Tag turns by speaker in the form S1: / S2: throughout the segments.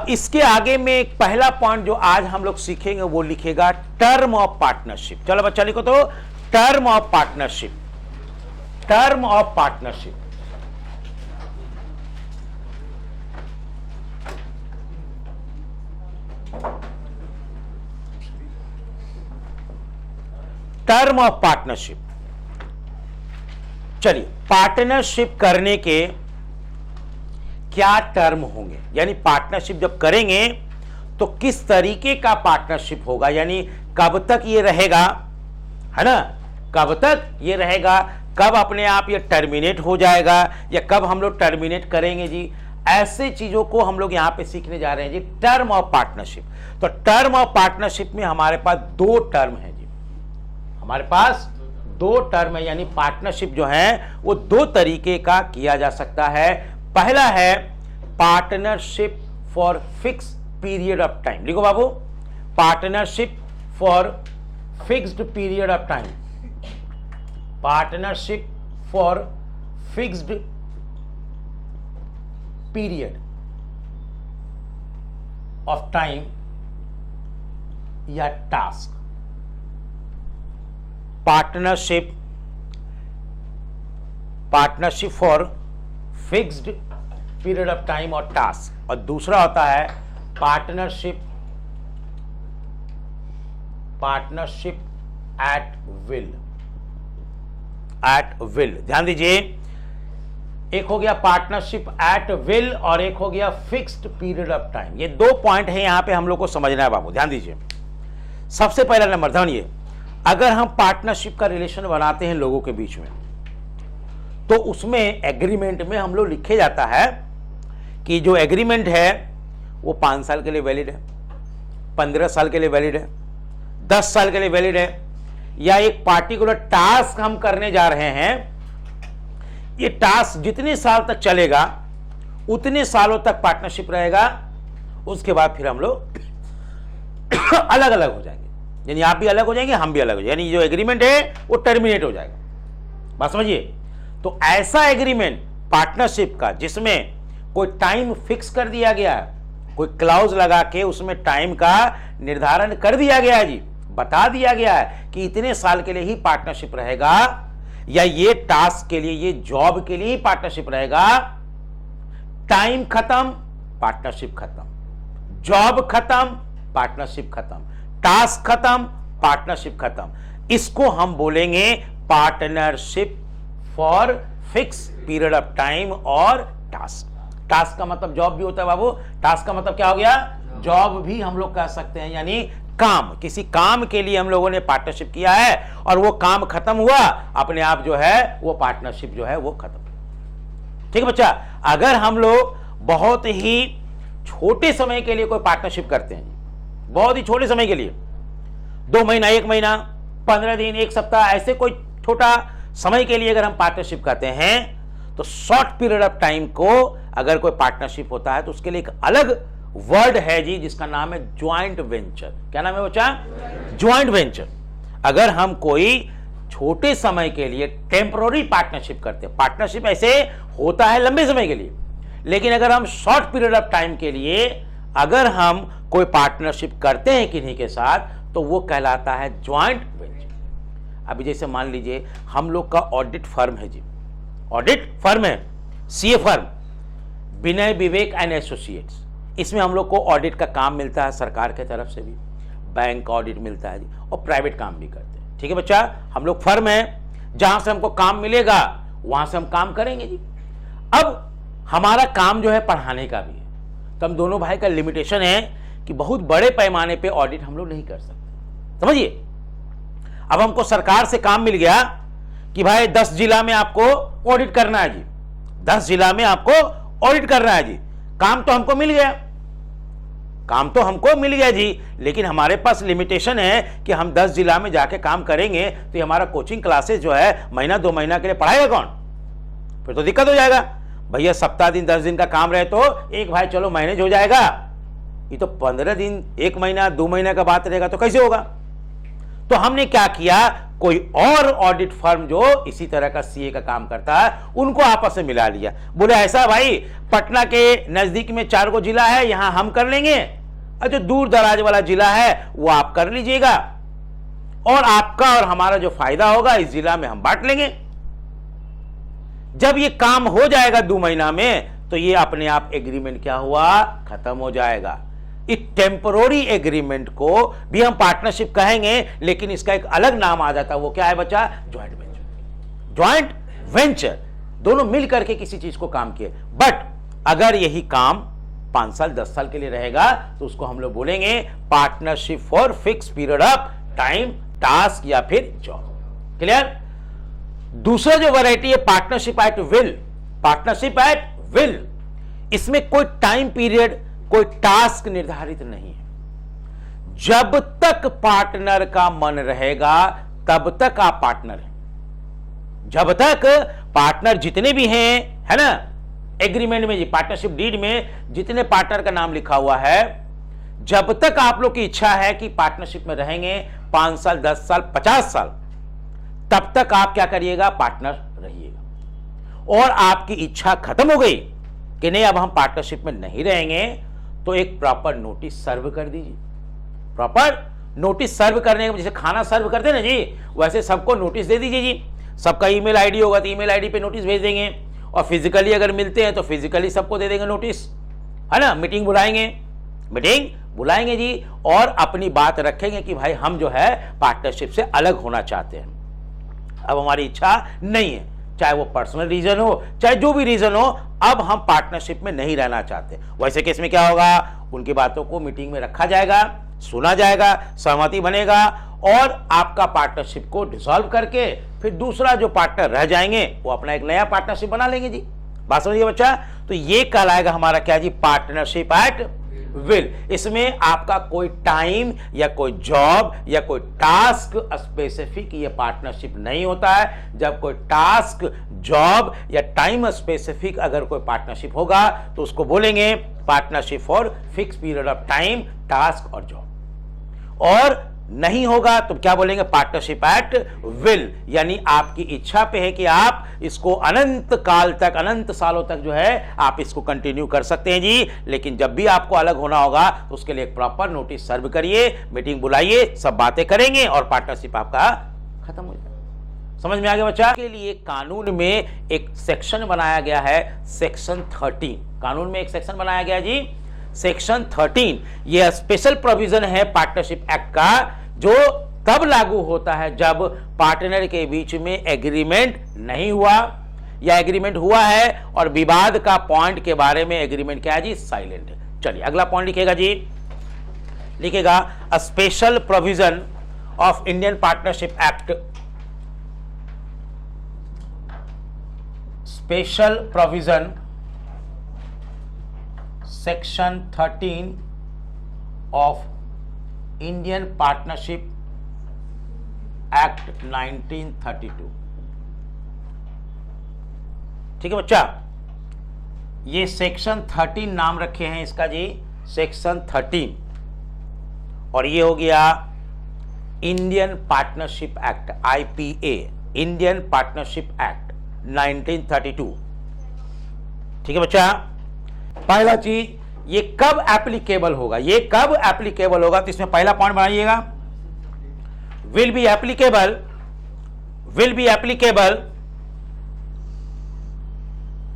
S1: अब इसके आगे में एक पहला पॉइंट जो आज हम लोग सीखेंगे वो लिखेगा टर्म ऑफ पार्टनरशिप। चलो बच्चा लिखो तो term of partnership. Term of partnership, term of partnership. चलिए, पार्टनरशिप करने के क्या टर्म होंगे, यानी पार्टनरशिप जब करेंगे तो किस तरीके का पार्टनरशिप होगा, यानी कब तक ये रहेगा, है ना, कब तक ये रहेगा, कब अपने आप ये टर्मिनेट हो जाएगा या कब हम लोग टर्मिनेट करेंगे जी। ऐसे चीजों को हम लोग यहां पे सीखने जा रहे हैं जी, टर्म ऑफ पार्टनरशिप। तो टर्म ऑफ पार्टनरशिप में हमारे पास दो टर्म है जी, हमारे पास दो टर्म है, यानी पार्टनरशिप जो है वो दो तरीके का किया जा सकता है। पहला है partnership for fix period of time. लिखो बाबू, partnership for fixed period of time. Partnership for fixed period of time या task. Partnership for fixed period of time और टास्क, और दूसरा होता है partnership at will. At will, ध्यान दीजिए, एक हो गया पार्टनरशिप एट विल और एक हो गया फिक्स्ड पीरियड ऑफ टाइम। ये दो पॉइंट है यहां पे हम लोग को समझना है बाबू, ध्यान दीजिए। सबसे पहला नंबर, ध्यान, ये अगर हम पार्टनरशिप का रिलेशन बनाते हैं लोगों के बीच में तो उसमें एग्रीमेंट में हम लोग लिखे जाता है कि जो एग्रीमेंट है वो 5 साल के लिए वैलिड है, 15 साल के लिए वैलिड है, 10 साल के लिए वैलिड है, या एक पार्टिकुलर टास्क हम करने जा रहे हैं, ये टास्क जितने साल तक चलेगा उतने सालों तक पार्टनरशिप रहेगा, उसके बाद फिर हम लोग अलग अलग हो जाएंगे, यानी आप भी अलग हो जाएंगे, हम भी अलग हो जाएंगे, यानी जो एग्रीमेंट है वो टर्मिनेट हो जाएगा। बात समझिए। तो ऐसा एग्रीमेंट पार्टनरशिप का जिसमें कोई टाइम फिक्स कर दिया गया है, कोई क्लाउज लगा के उसमें टाइम का निर्धारण कर दिया गया है जी, बता दिया गया है कि इतने साल के लिए ही पार्टनरशिप रहेगा, या ये टास्क के लिए, ये जॉब के लिए ही पार्टनरशिप रहेगा। टाइम खत्म, पार्टनरशिप खत्म, जॉब खत्म, पार्टनरशिप खत्म, टास्क खत्म, पार्टनरशिप खत्म। इसको हम बोलेंगे partnership for fix period of time और टास्क। टास्क का मतलब जॉब भी होता है बाबू, टास्क का मतलब क्या हो गया, जॉब भी हम लोग कह सकते हैं, यानी काम, किसी काम के लिए हम लोगों ने पार्टनरशिप किया है और वो काम खत्म हुआ, अपने आप जो है वो पार्टनरशिप जो है वो खत्म। ठीक है बच्चा। अगर हम लोग बहुत ही छोटे समय के लिए कोई पार्टनरशिप करते हैं, बहुत ही छोटे समय के लिए, 2 महीना, 1 महीना, 15 दिन, 1 सप्ताह, ऐसे कोई छोटा समय के लिए अगर हम पार्टनरशिप करते हैं, तो शॉर्ट पीरियड ऑफ टाइम को अगर कोई पार्टनरशिप होता है तो उसके लिए एक अलग वर्ड है जी, जिसका नाम है ज्वाइंट वेंचर। क्या नाम है बच्चा? Joint venture. अगर हम कोई छोटे समय के लिए टेम्पररी पार्टनरशिप करते हैं, पार्टनरशिप ऐसे होता है लंबे समय के लिए, लेकिन अगर हम शॉर्ट पीरियड ऑफ टाइम के लिए अगर हम कोई पार्टनरशिप करते हैं किन्हीं के साथ, तो वो कहलाता है ज्वाइंट वेंचर। अभी जैसे मान लीजिए हम लोग का ऑडिट फर्म है जी, ऑडिट फर्म है, CA firm, Vinay Vivek and associates. इसमें हम लोग को ऑडिट का काम मिलता है सरकार के तरफ से भी, बैंक का ऑडिट मिलता है जी, और प्राइवेट काम भी करते हैं। ठीक है बच्चा, हम लोग फर्म है, जहां से हमको काम मिलेगा वहां से हम काम करेंगे जी। अब हमारा काम जो है पढ़ाने का भी है, तो हम दोनों भाई का लिमिटेशन है कि बहुत बड़े पैमाने पे ऑडिट हम लोग नहीं कर सकते, समझिए। अब हमको सरकार से काम मिल गया कि भाई 10 जिला में आपको ऑडिट करना है जी, 10 जिला में आपको ऑडिट करना है जी। काम तो हमको मिल गया, काम तो हमको मिल गया जी, लेकिन हमारे पास लिमिटेशन है कि हम 10 जिला में जाके काम करेंगे तो ये हमारा कोचिंग क्लासेस जो है महीना 2 महीना के लिए पढ़ाएगा कौन? फिर तो दिक्कत हो जाएगा। भैया सप्ताह दिन 10 दिन का काम रहे तो एक भाई चलो मैनेज हो जाएगा, ये तो 15 दिन, 1 महीना 2 महीना का बात रहेगा तो कैसे होगा? तो हमने क्या किया, कोई और ऑडिट फर्म जो इसी तरह का सीए का काम करता है, उनको आपस में मिला लिया। बोले ऐसा भाई, पटना के नजदीक में 4 को जिला है, यहां हम कर लेंगे, और जो दूर दराज वाला जिला है वो आप कर लीजिएगा, और आपका और हमारा जो फायदा होगा इस जिला में हम बांट लेंगे। जब ये काम हो जाएगा 2 महीना में, तो ये अपने आप एग्रीमेंट क्या हुआ, खत्म हो जाएगा। इस टेम्पररी एग्रीमेंट को भी हम पार्टनरशिप कहेंगे, लेकिन इसका एक अलग नाम आ जाता है। वो क्या है बच्चा, ज्वाइंट वेंचर। ज्वाइंट वेंचर दोनों मिल करके किसी चीज को काम किए। बट अगर यही काम 5 साल 10 साल के लिए रहेगा तो उसको हम लोग बोलेंगे partnership for fix period of time, task या फिर जॉब। क्लियर। दूसरा जो वैरायटी है partnership at will. Partnership at will, इसमें कोई टाइम पीरियड, कोई टास्क निर्धारित नहीं है। जब तक पार्टनर का मन रहेगा तब तक आप पार्टनर हैं। जब तक पार्टनर जितने भी हैं, है ना, एग्रीमेंट में, पार्टनरशिप डीड में जितने पार्टनर का नाम लिखा हुआ है, जब तक आप लोग की इच्छा है कि पार्टनरशिप में रहेंगे 5 साल 10 साल 50 साल, तब तक आप क्या करिएगा, पार्टनर रहिएगा। और आपकी इच्छा खत्म हो गई कि नहीं अब हम पार्टनरशिप में नहीं रहेंगे, तो एक प्रॉपर नोटिस सर्व कर दीजिए। प्रॉपर नोटिस सर्व करने के, जैसे खाना सर्व करते हैं ना जी, वैसे सबको नोटिस दे दीजिए जी। सबका ईमेल आईडी होगा तो ईमेल आईडी पे नोटिस भेज देंगे, और फिजिकली अगर मिलते हैं तो फिजिकली सबको दे देंगे नोटिस, है ना। मीटिंग बुलाएंगे जी, और अपनी बात रखेंगे कि भाई हम जो है पार्टनरशिप से अलग होना चाहते हैं, अब हमारी इच्छा नहीं है, चाहे वो पर्सनल रीजन हो चाहे जो भी रीजन हो, अब हम पार्टनरशिप में नहीं रहना चाहते। वैसे केस में क्या होगा, उनकी बातों को मीटिंग में रखा जाएगा, सुना जाएगा, सहमति बनेगा, और आपका पार्टनरशिप को डिसॉल्व करके फिर दूसरा जो पार्टनर रह जाएंगे वो अपना एक नया पार्टनरशिप बना लेंगे जी। बात समझिए बच्चा। तो ये कहलाएगा हमारा क्या जी, पार्टनरशिप एट विल। इसमें आपका कोई टाइम या कोई जॉब या कोई टास्क स्पेसिफिक ये पार्टनरशिप नहीं होता है। जब कोई टास्क, जॉब या टाइम स्पेसिफिक अगर कोई पार्टनरशिप होगा तो उसको बोलेंगे partnership for fix period of time, task और जॉब। और नहीं होगा तो क्या बोलेंगे, पार्टनरशिप एट विल, यानी आपकी इच्छा पे है कि आप इसको अनंत काल तक, अनंत सालों तक जो है आप इसको कंटिन्यू कर सकते हैं जी। लेकिन जब भी आपको अलग होना होगा तो उसके लिए एक प्रॉपर नोटिस सर्व करिए, मीटिंग बुलाइए, सब बातें करेंगे और पार्टनरशिप आपका खत्म हो जाएगा। समझ में आ गया बच्चा। के लिए कानून में एक सेक्शन बनाया गया है, सेक्शन 13। कानून में एक सेक्शन बनाया गया जी, सेक्शन 13। यह स्पेशल प्रोविजन है पार्टनरशिप एक्ट का, जो तब लागू होता है जब पार्टनर के बीच में एग्रीमेंट नहीं हुआ, या एग्रीमेंट हुआ है और विवाद का पॉइंट के बारे में एग्रीमेंट क्या है जी, साइलेंट है। चलिए अगला पॉइंट लिखेगा जी, लिखेगा a special provision of Indian partnership act, special provision section 13 of Indian partnership act 1932। ठीक है बच्चा, ये सेक्शन 13 नाम रखे हैं इसका जी, सेक्शन 13, और ये हो गया Indian partnership act, IPA, Indian partnership act 1932। ठीक है बच्चा। पहला चीज, ये कब एप्लीकेबल होगा, ये कब एप्लीकेबल होगा, तो इसमें पहला पॉइंट बनाइएगा, will be applicable, will be applicable,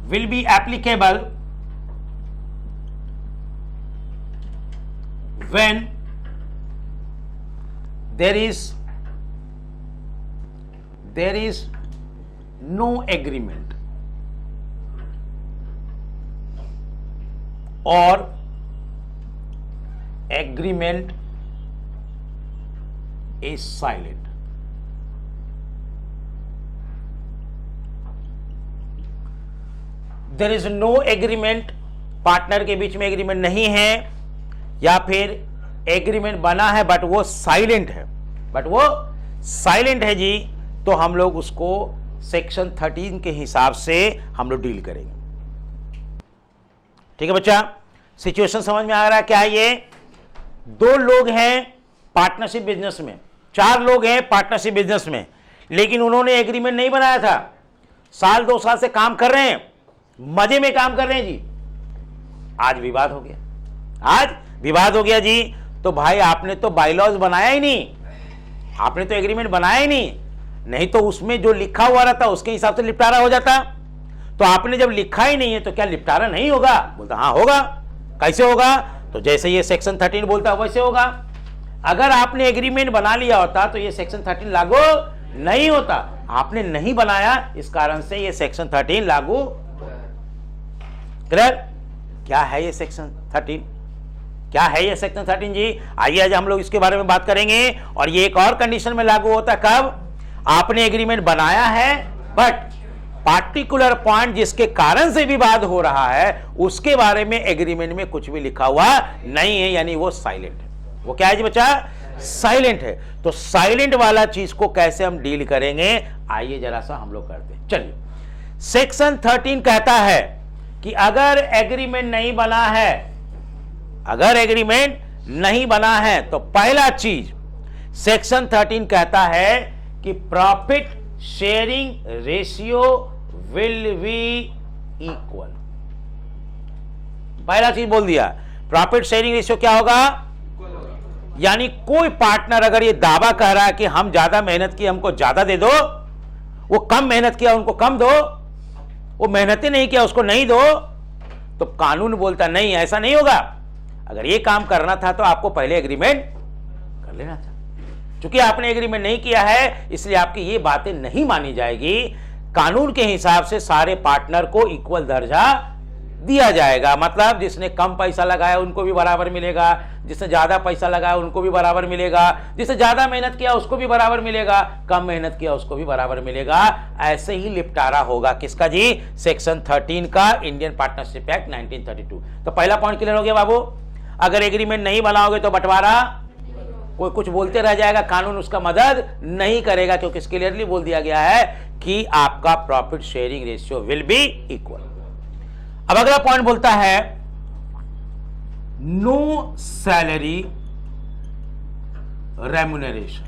S1: will be applicable when there is no agreement or agreement is silent. There is no agreement, partner के बीच में एग्रीमेंट नहीं है, या फिर एग्रीमेंट बना है बट वो साइलेंट है, बट वो साइलेंट है जी, तो हम लोग उसको सेक्शन 13 के हिसाब से हम लोग डील करेंगे। ठीक है बच्चा, सिचुएशन समझ में आ रहा है क्या है? ये दो लोग हैं पार्टनरशिप बिजनेस में, चार लोग हैं पार्टनरशिप बिजनेस में, लेकिन उन्होंने एग्रीमेंट नहीं बनाया था, साल 2 साल से काम कर रहे हैं, मजे में काम कर रहे हैं जी, आज विवाद हो गया, आज विवाद हो गया जी। तो भाई आपने तो बायलॉज बनाया ही नहीं, आपने तो एग्रीमेंट बनाया ही नहीं तो उसमें जो लिखा हुआ रहता उसके हिसाब से निपटारा हो जाता। तो आपने जब लिखा ही नहीं है तो क्या निपटारा नहीं होगा? बोलता हाँ होगा। कैसे होगा? तो जैसे ये सेक्शन 13 बोलता है वैसे होगा। अगर आपने एग्रीमेंट बना लिया होता तो ये सेक्शन 13 लागू नहीं होता, आपने नहीं बनाया, इस कारण से ये सेक्शन 13 लागू। क्लियर? क्या है ये सेक्शन 13? क्या है ये सेक्शन 13 जी? आइए आज हम लोग इसके बारे में बात करेंगे। और ये एक और कंडीशन में लागू होता है, कब? आपने एग्रीमेंट बनाया है बट पार्टिकुलर पॉइंट जिसके कारण से विवाद हो रहा है उसके बारे में एग्रीमेंट में कुछ भी लिखा हुआ नहीं है, यानी वो साइलेंट है। वो क्या है जी बच्चा? साइलेंट है। तो साइलेंट वाला चीज को कैसे हम डील करेंगे, आइए जरा सा हम लोग करते हैं। चलिए, सेक्शन 13 कहता है कि अगर एग्रीमेंट नहीं बना है, अगर एग्रीमेंट नहीं बना है तो पहला चीज सेक्शन 13 कहता है कि profit sharing ratio will be equal. पहला चीज बोल दिया, प्रॉफिट शेयरिंग रेशियो क्या होगा? यानी कोई पार्टनर अगर ये दावा कर रहा है कि हम ज्यादा मेहनत की हमको ज्यादा दे दो, वो कम मेहनत किया उनको कम दो, वो मेहनत ही नहीं किया उसको नहीं दो, तो कानून बोलता नहीं, ऐसा नहीं होगा। अगर ये काम करना था तो आपको पहले एग्रीमेंट कर लेना था। चूंकि आपने एग्रीमेंट नहीं किया है इसलिए आपकी ये बातें नहीं मानी जाएगी। कानून के हिसाब से सारे पार्टनर को इक्वल दर्जा दिया जाएगा। मतलब जिसने कम पैसा लगाया उनको भी बराबर मिलेगा, जिसने ज्यादा पैसा लगाया उनको भी बराबर मिलेगा, जिसने ज्यादा मेहनत किया उसको भी बराबर मिलेगा, कम मेहनत किया उसको भी बराबर मिलेगा। ऐसे ही निपटारा होगा किसका जी? सेक्शन 13 का, इंडियन पार्टनरशिप एक्ट 1932। तो पहला पॉइंट क्लियर हो गया बाबू। अगर एग्रीमेंट नहीं बनाओगे तो बंटवारा, कोई कुछ बोलते रह जाएगा, कानून उसका मदद नहीं करेगा, क्योंकि क्लियरली बोल दिया गया है कि आपका profit sharing ratio will be equal. अब अगला पॉइंट बोलता है no salary remuneration.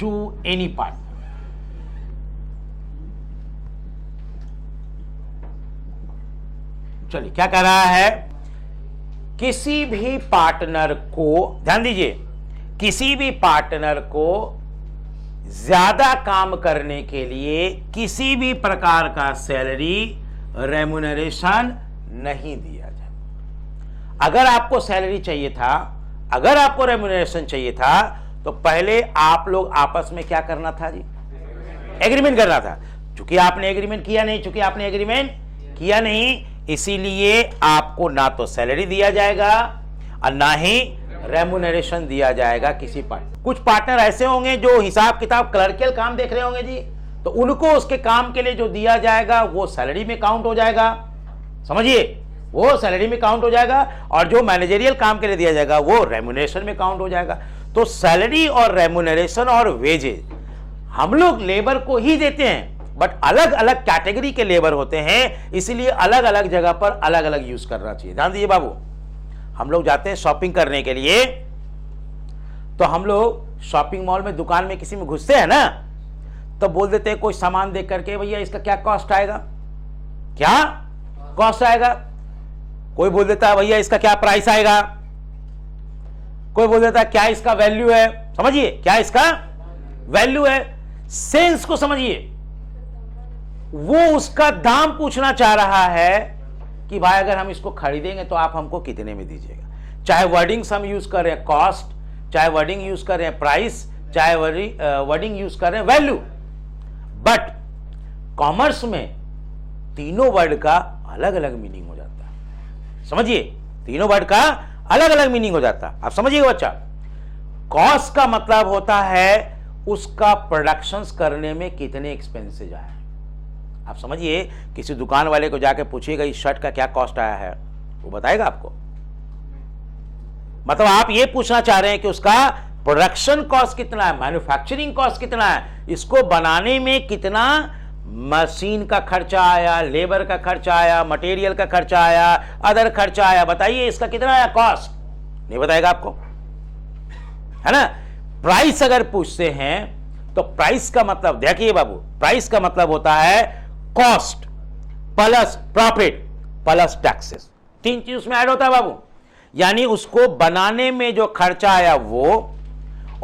S1: To any partner. चलिए क्या कह रहा है? किसी भी पार्टनर को, ध्यान दीजिए, किसी भी पार्टनर को ज्यादा काम करने के लिए किसी भी प्रकार का सैलरी रेम्यूनरेशन नहीं दिया जाए। अगर आपको सैलरी चाहिए था, अगर आपको रेम्यूनरेशन चाहिए था, तो पहले आप लोग आपस में क्या करना था जी? एग्रीमेंट करना था। चूंकि आपने एग्रीमेंट किया नहीं, चूंकि आपने एग्रीमेंट किया नहीं, इसीलिए आपको ना तो सैलरी दिया जाएगा और ना ही रेम्यूनरेशन दिया जाएगा किसी पार्टनर। कुछ पार्टनर ऐसे होंगे जो हिसाब किताब क्लर्कियल काम देख रहे होंगे जी, तो उनको उसके काम के लिए जो दिया जाएगा वो सैलरी में काउंट हो जाएगा। समझिए, वो सैलरी में काउंट हो जाएगा, और जो मैनेजरियल काम के लिए दिया जाएगा वो रेम्यूनरेशन में काउंट हो जाएगा। तो सैलरी और रेम्यूनरेशन और वेजेस हम लोग लेबर को ही देते हैं, बट अलग अलग कैटेगरी के लेबर होते हैं, इसीलिए अलग अलग जगह पर अलग अलग यूज करना चाहिए। ध्यान दीजिए बाबू, हम लोग जाते हैं शॉपिंग करने के लिए, तो हम लोग शॉपिंग मॉल में दुकान में किसी में घुसते हैं ना, तो बोल देते हैं कोई सामान देख करके, भैया इसका क्या कॉस्ट आएगा, क्या कॉस्ट आएगा। कोई बोल देता है भैया इसका क्या प्राइस आएगा, कोई बोल देता है क्या इसका वैल्यू है। समझिए, क्या इसका वैल्यू है। सेंस को समझिए, वो उसका दाम पूछना चाह रहा है कि भाई अगर हम इसको खरीदेंगे तो आप हमको कितने में दीजिएगा। चाहे वर्डिंग्स हम यूज कर रहे हैं कॉस्ट, चाहे वर्डिंग यूज कर रहे हैं प्राइस, चाहे वर्डिंग यूज कर रहे हैं वैल्यू, बट कॉमर्स में तीनों वर्ड का अलग अलग मीनिंग हो जाता है। समझिए, तीनों वर्ड का अलग अलग मीनिंग हो जाता है। आप समझिएगा बच्चा, कॉस्ट का मतलब होता है उसका प्रोडक्शंस करने में कितने एक्सपेंसेस आए। आप समझिए, किसी दुकान वाले को जाके पूछिएगा इस शर्ट का क्या कॉस्ट आया है, वो बताएगा आपको। मतलब आप ये पूछना चाह रहे हैं कि उसका प्रोडक्शन कॉस्ट कितना है, मैन्युफैक्चरिंग कॉस्ट कितना है, इसको बनाने में कितना मशीन का खर्चा आया, लेबर का खर्चा आया, मटेरियल का खर्चा आया, अदर खर्चा आया, बताइए इसका कितना आया कॉस्ट। नहीं बताएगा आपको। है ना। प्राइस अगर पूछते हैं तो प्राइस का मतलब देखिए बाबू, प्राइस का मतलब होता है cost plus profit plus taxes, 3 चीज उसमें ऐड होता है बाबू। यानी उसको बनाने में जो खर्चा आया वो,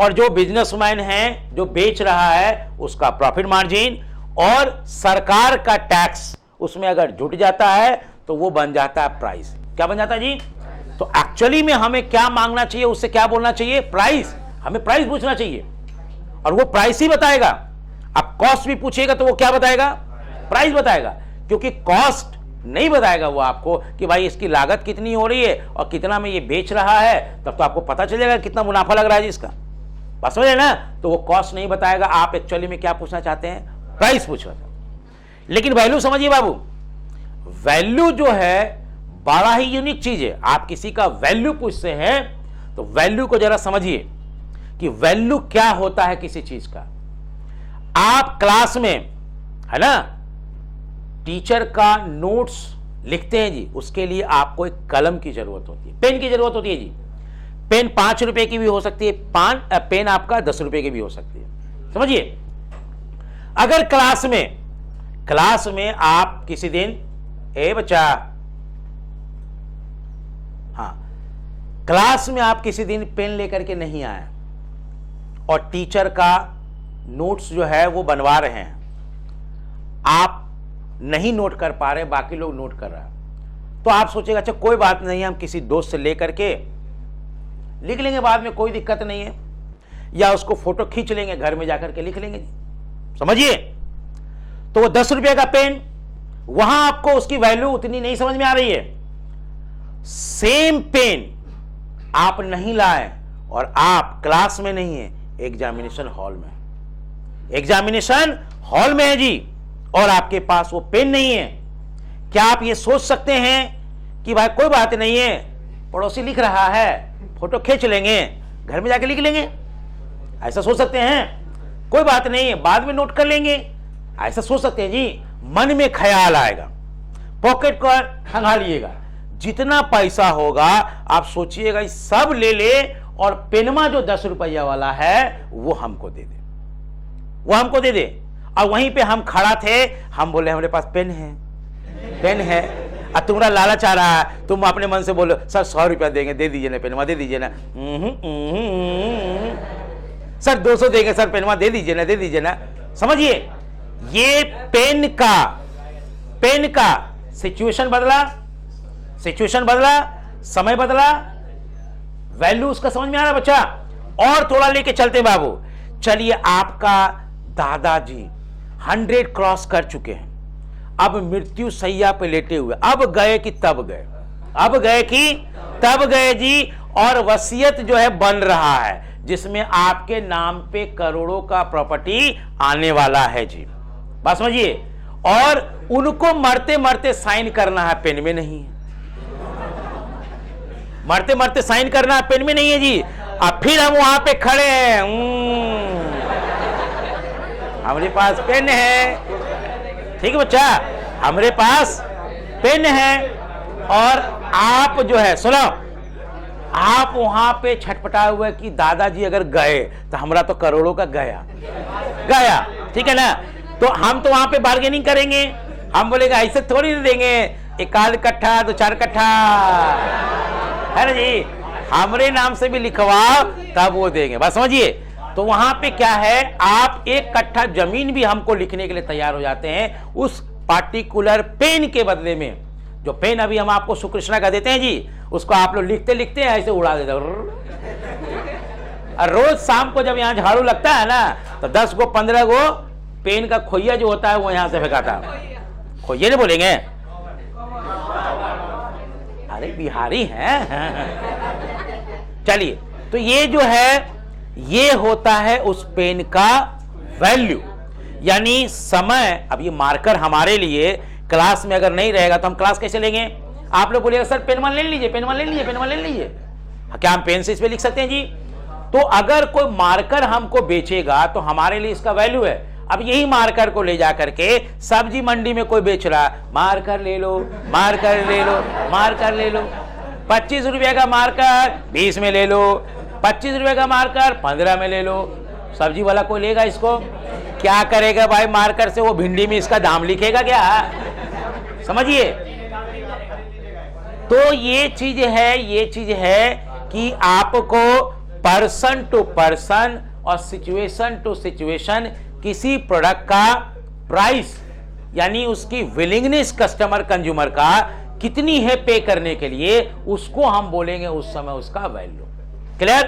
S1: और जो बिजनेसमैन है जो बेच रहा है उसका प्रॉफिट मार्जिन, और सरकार का टैक्स उसमें अगर जुट जाता है तो वो बन जाता है प्राइस। क्या बन जाता है जी? तो एक्चुअली में हमें क्या मांगना चाहिए, उससे क्या बोलना चाहिए? प्राइस। हमें प्राइस पूछना चाहिए और वो प्राइस ही बताएगा। अब कॉस्ट भी पूछेगा तो वो क्या बताएगा? प्राइस बताएगा, क्योंकि कॉस्ट नहीं बताएगा वो आपको कि भाई इसकी लागत कितनी हो रही है और कितना में ये बेच रहा है, तब तो आपको पता चलेगा कितना मुनाफा लग रहा है जी इसका, बस समझे ना। तो वो कॉस्ट नहीं बताएगा। आप एक्चुअली में क्या पूछना चाहते हैं? प्राइस पूछना चाहते हैं। लेकिन वैल्यू समझिए बाबू, वैल्यू जो है बड़ा ही यूनिक चीज है। आप किसी का वैल्यू पूछते हैं तो वैल्यू को जरा समझिए कि वैल्यू क्या होता है किसी चीज का। आप क्लास में, है ना, टीचर का नोट्स लिखते हैं जी, उसके लिए आपको एक कलम की जरूरत होती है, पेन की जरूरत होती है जी। पेन 5 रुपए की भी हो सकती है, पेन आपका 10 रुपए की भी हो सकती है, समझिए। अगर क्लास में आप किसी दिन, ए बच्चा, हाँ, क्लास में आप किसी दिन पेन लेकर के नहीं आए और टीचर का नोट्स जो है वो बनवा रहे हैं, आप नहीं नोट कर पा रहे, बाकी लोग नोट कर रहा है, तो आप सोचेगा अच्छा कोई बात नहीं, हम किसी दोस्त से लेकर के लिख लेंगे, बाद में कोई दिक्कत नहीं है, या उसको फोटो खींच लेंगे, घर में जाकर के लिख लेंगे जी, समझिए। तो वो 10 रुपए का पेन, वहां आपको उसकी वैल्यू उतनी नहीं समझ में आ रही है। सेम पेन आप नहीं लाए और आप क्लास में नहीं है, एग्जामिनेशन हॉल में, एग्जामिनेशन हॉल में है जी, और आपके पास वो पेन नहीं है। क्या आप ये सोच सकते हैं कि भाई कोई बात नहीं है, पड़ोसी लिख रहा है, फोटो खींच लेंगे, घर में जाके लिख लेंगे? ऐसा सोच सकते हैं? कोई बात नहीं है, बाद में नोट कर लेंगे, ऐसा सोच सकते हैं जी? मन में ख्याल आएगा, पॉकेट को खंगालिएगा, जितना पैसा होगा आप सोचिएगा सब ले ले और पेनमा जो 10 रुपया वाला है वो हमको दे दे, वो हमको दे दे। और वहीं पे हम खड़ा थे, हम बोले हमारे पास पेन है, पेन है, और तुम्हारा लालच आ रहा है, तुम अपने मन से बोलो सर 100 रुपया देंगे, दे दीजिए ना पेनमा, दे दीजिए ना, सर 200 देंगे सर पेनमा, दे दीजिए ना, दे दीजिए ना। समझिए, ये पेन का सिचुएशन बदला, समय बदला, वैल्यू उसका समझ में आ रहा है बच्चा। और थोड़ा लेके चलते बाबू, चलिए आपका दादाजी 100 क्रॉस कर चुके हैं, अब मृत्यु सैया पे लेटे हुए, अब गए कि तब गए, अब गए कि तब गए जी, और वसीयत जो है बन रहा है जिसमें आपके नाम पे करोड़ों का प्रॉपर्टी आने वाला है जी, बात समझिए। और उनको मरते मरते साइन करना है, पेन में नहीं है, मरते मरते साइन करना है, पेन में नहीं है जी। अब फिर हम वहां पे खड़े हैं, हमारे पास पेन है, ठीक है बच्चा, हमारे पास पेन है, और आप जो है सुनो, आप वहां पे छटपटाए हुए कि दादाजी अगर गए तो हमारा तो करोड़ों का गया, ठीक है ना। तो हम तो वहां पे बार्गेनिंग करेंगे, हम बोलेंगे ऐसे थोड़ी देंगे, 1 आध कट्ठा 2 4 कट्ठा, है ना जी, हमारे नाम से भी लिखवाओ तब वो देंगे, बस समझिए। तो वहां पे क्या है, आप 1 कट्ठा जमीन भी हमको लिखने के लिए तैयार हो जाते हैं उस पार्टिकुलर पेन के बदले में। जो पेन अभी हम आपको सुकृष्णा का देते हैं जी, उसको आप लोग लिखते लिखते ऐसे उड़ा देते हैं। और रोज शाम को जब यहाँ झाड़ू लगता है ना, तो 10 गो 15 गो पेन का खोइया जो होता है वो यहां से फेंकाता है। खोइया नहीं बोलेंगे, अरे बिहारी हैं। चलिए, तो ये जो है ये होता है उस पेन का वैल्यू, यानी समय। अब ये मार्कर हमारे लिए क्लास में अगर नहीं रहेगा तो हम क्लास कैसे लेंगे? आप लोग बोलिएगा सर पेनवा ले लीजिए, पेनवा ले लीजिए, पेनवा ले लीजिए, क्या हम पेन से इस पे लिख सकते हैं जी? तो अगर कोई मार्कर हमको बेचेगा तो हमारे लिए इसका वैल्यू है। अब यही मार्कर को ले जा करके सब्जी मंडी में कोई बेच रहा, मार्कर ले लो, मार्कर ले लो, मार्कर ले लो, 25 रुपए का मार्कर 20 में ले लो, ₹25 का मार्कर 15 में ले लो। सब्जी वाला कोई लेगा इसको? क्या करेगा भाई, मार्कर से वो भिंडी में इसका दाम लिखेगा क्या? समझिए। तो ये चीज है कि आपको पर्सन टू पर्सन और सिचुएशन टू सिचुएशन किसी प्रोडक्ट का प्राइस यानी उसकी विलिंगनेस कस्टमर कंज्यूमर का कितनी है पे करने के लिए, उसको हम बोलेंगे उस समय उसका वैल्यू। क्लियर?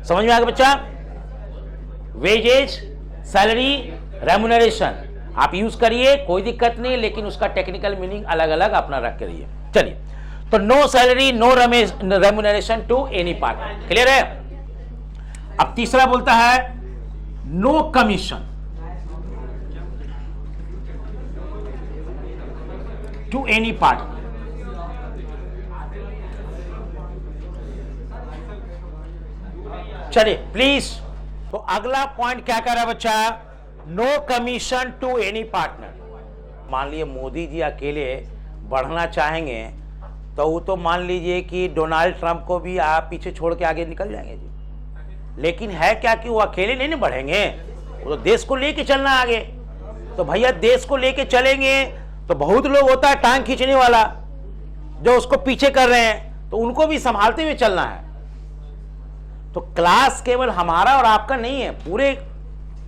S1: समझ में आ गया बच्चा? वेजेज, सैलरी, रेम्युनरेशन आप यूज करिए, कोई दिक्कत नहीं, लेकिन उसका टेक्निकल मीनिंग अलग अलग अपना रख करिए। चलिए, तो no salary no remuneration to any part. Clear है? अब तीसरा बोलता है no commission to any part. चलिए प्लीज, तो अगला पॉइंट क्या कर रहा है बच्चा? No commission to any partner. मान लीजिए मोदी जी अकेले बढ़ना चाहेंगे तो वो तो मान लीजिए कि डोनाल्ड ट्रंप को भी आप पीछे छोड़ के आगे निकल जाएंगे जी। लेकिन है क्या कि वो अकेले नहीं बढ़ेंगे, वो तो देश को लेके चलना आगे। तो भैया देश को लेके चलेंगे तो बहुत लोग होता है टांग खींचने वाला जो उसको पीछे कर रहे हैं, तो उनको भी संभालते हुए चलना है। तो क्लास केवल हमारा और आपका नहीं है, पूरे